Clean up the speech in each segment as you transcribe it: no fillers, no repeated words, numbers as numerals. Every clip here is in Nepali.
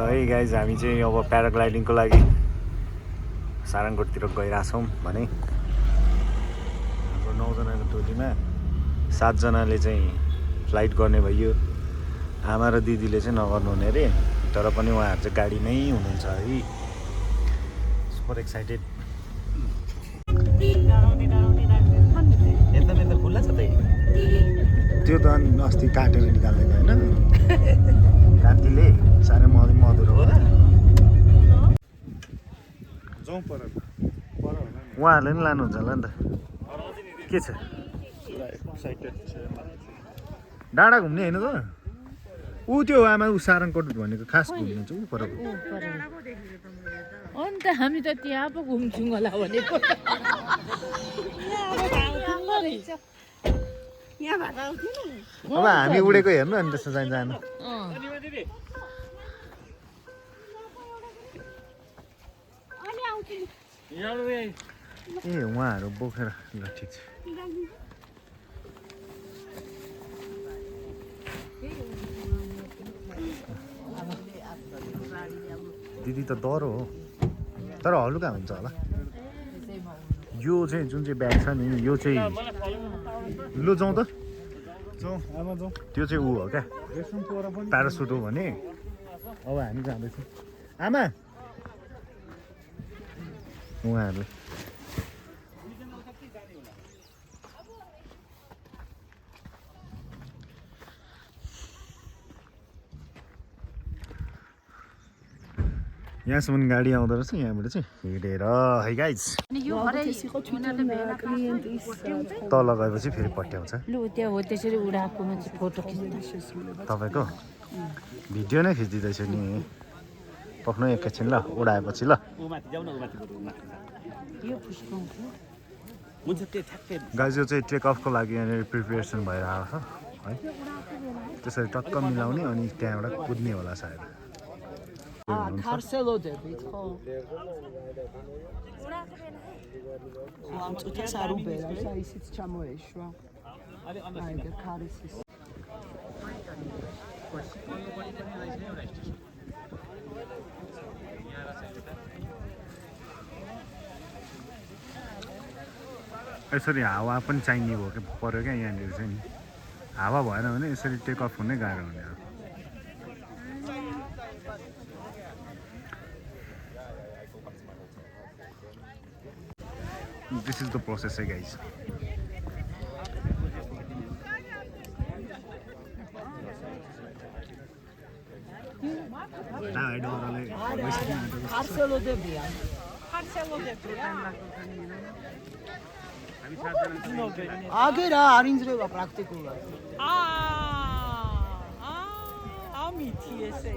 ल है गाइज हामी चाहिँ अब प्याराग्लाइडिङको लागि सारङकोटतिर गइरहेछौँ भने हाम्रो 9 जनाको टोलीमा 7 जनाले चाहिँ फ्लाइट गर्ने भयो। आमा र दिदीले चाहिँ नगर्नु हुने अरे, तर पनि उहाँहरू चाहिँ गाडीमै हुनुहुन्छ है। Super excited. खुल्ला छ त त्यो त अनि अस्ति काटेर निकाल्दैन होइन काटीले साह्रै मधुरो हो। उहाँहरूले नि लानुहुन्छ होला नि त। के छ डाँडा घुम्ने होइन त? ऊ त्यो आमा ऊ सारङकोट भनेको खास घुम्नु चाहिँ ऊ पर अन्त हामी त त्यहाँ पो घुम्छौँ होला भनेको। अब हामी उडेको हेर्नु अनि त्यस्तो चाहिँ जानु। ए उहाँहरू बोकेर ल ठिक छ। दिदी त डह्रो हो तर हलुका हुन्छ होला। यो चाहिँ जुन चाहिँ ब्याग छ नि यो चाहिँ लु जाउँ त त्यो चाहिँ ऊ हो क्या प्यारासुट हो भने। अब हामी जाँदैछौँ आमा उहाँहरूले यहाँसम्म गाडी आउँदो रहेछ यहाँबाट चाहिँ हिँडेर है गाइज। तल गएपछि फेरि पट्याउँछ। लु त्यहाँ हो त्यसरी उडाएकोमा चाहिँ फोटो खिच्नु तपाईँको भिडियो नै खिचिदिँदैछु नि। पक्नु एकैछिन ल उडाएपछि ल। गाइज यो चाहिँ टेक अफको लागि यहाँनिर प्रिपेरेसन भइरहेको छ है। त्यसरी टक्क मिलाउने अनि त्यहाँबाट कुद्ने होला सायद। ქარსელოდებით ხო? ამ წუთას არ უბერავს, აი ისიც ჩამოეშვა. აი და ქარისის. यसरी हावा पनि चाहिने भयो कि पर्यो क्या यहाँनिर चाहिँ नि। हावा भएन भने यसरी टेक अफ हुनै गाह्रो हुने हो। This is the process, guys. ქარსელოდებია. აგერა არ ინძრევა პრაქტიკულად. ამითი ესე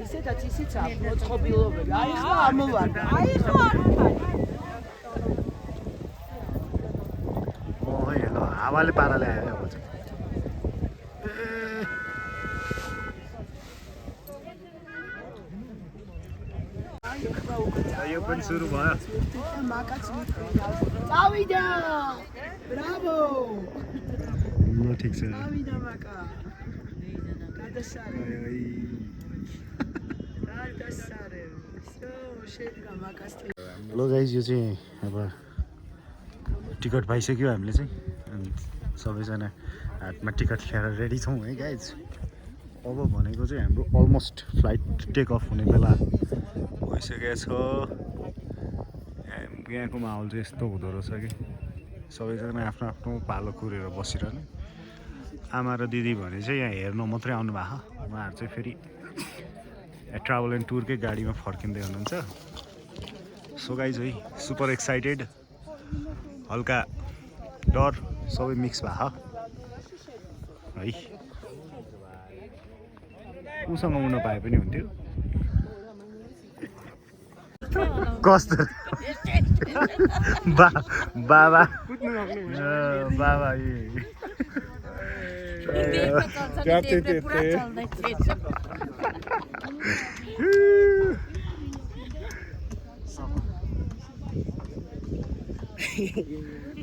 ისედაც ისიც აქვს მოწყობილობები. აი ხო არ მოვარდა. აი ხო არ მოვარდა. हावाले पाराले आयो अब चाहिँ। यो पनि सुरु भयो। चाविदा ब्राभो ल ठिक छ। चाविदा माका कादसारे कादसारे सो शेटका माकास्ते। ल गाइस यो चाहिँ अब टिकट पाइसक्यो हामीले चाहिँ। अनि सबैजना हातमा टिकट लिएर रेडी छौँ है गाइज। अब भनेको चाहिँ हाम्रो अलमोस्ट फ्लाइट टेक अफ हुने बेला भइसकेको छ। यहाँको माहौल चाहिँ यस्तो हुँदो रहेछ कि सबैजना आफ्नो आफ्नो पालो कुरेर बसिरहने। आमा र दिदी भने चाहिँ यहाँ हेर्नु मात्रै आउनु भएको। उहाँहरू चाहिँ फेरि ट्राभल एन्ड टुरकै गाडीमा फर्किँदै हुनुहुन्छ। सो गाइज है सुपर एक्साइटेड, हल्का डर सबै मिक्स भएको है। उसँग उड्न पाए पनि हुन्थ्यो। कस्तो बाबा बाबा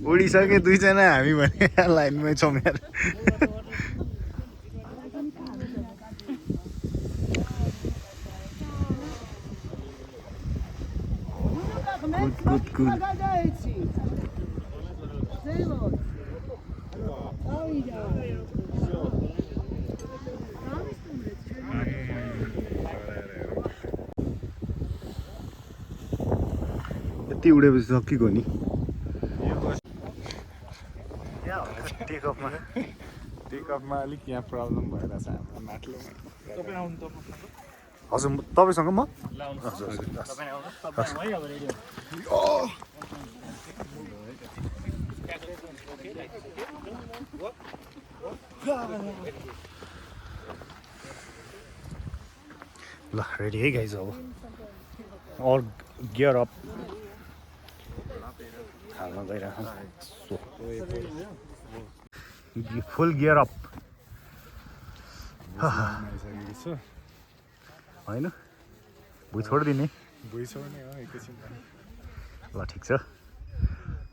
उडिसके दुईजना हामी भने लाइनमै छौँ यार। Good, good. यति उडेपछि सकिगयो नि टेकअफमा अलिक यहाँ प्रब्लम भइरहेछ हाम्रो माथिल्लो हजुर तपाईँसँग म हजुर ल रेडी है गाइज अब अल गियर अप हाल्न गइरहेको फुल गियर अप होइन भुइँ छोडिदिने ल ठिक छ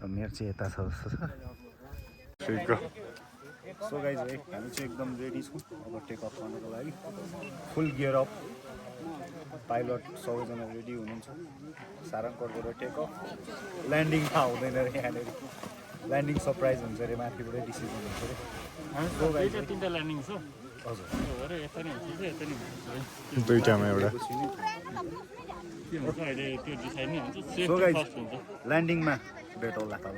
मेरो चाहिँ यता छ जस्तो छ सो गाइज है हामी चाहिँ एकदम रेडी छौँ अब टेक अफ गर्नको लागि फुल गियर अप पाइलट सबैजना रेडी हुनुहुन्छ सारङकोटबाट टेक अफ ल्यान्डिङ थाहा हुँदैन अरे यहाँनिर ल्यान्डिङ सरप्राइज हुन्छ अरे माथिबाटै डिसिजन हुन्छ अरे तिनवटा ल्यान्डिङ छ हजुर यता नै हुन्छ यता नै हुन्छ दुईटामा एउटा के हुन्छ अहिले त्यो डिसाइड नै हुन्छ सो सेफ्टी गाइज फर्स्ट हुन्छ ल्यान्डिङमा भेट होला तल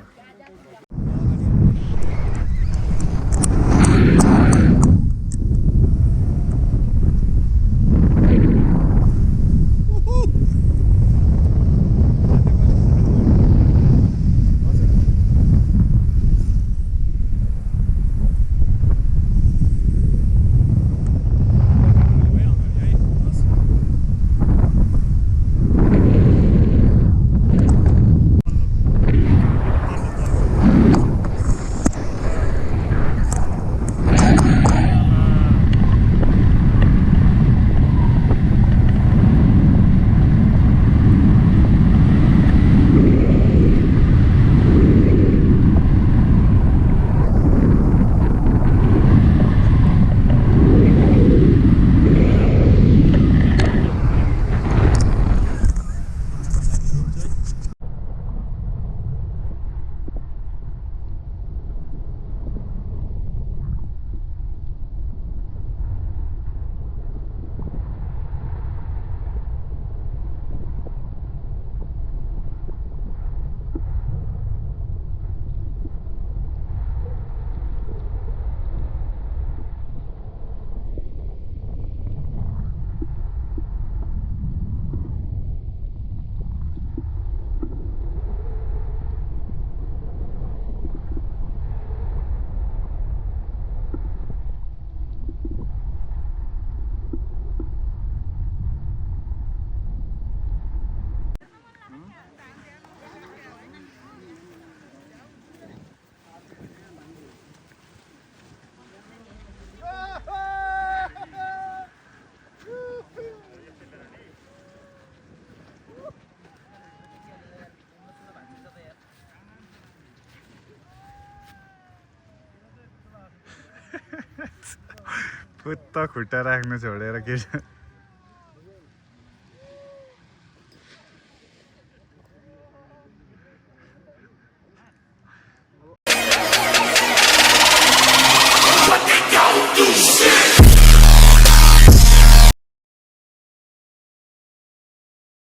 खुट्टा राख्नु छोडेर के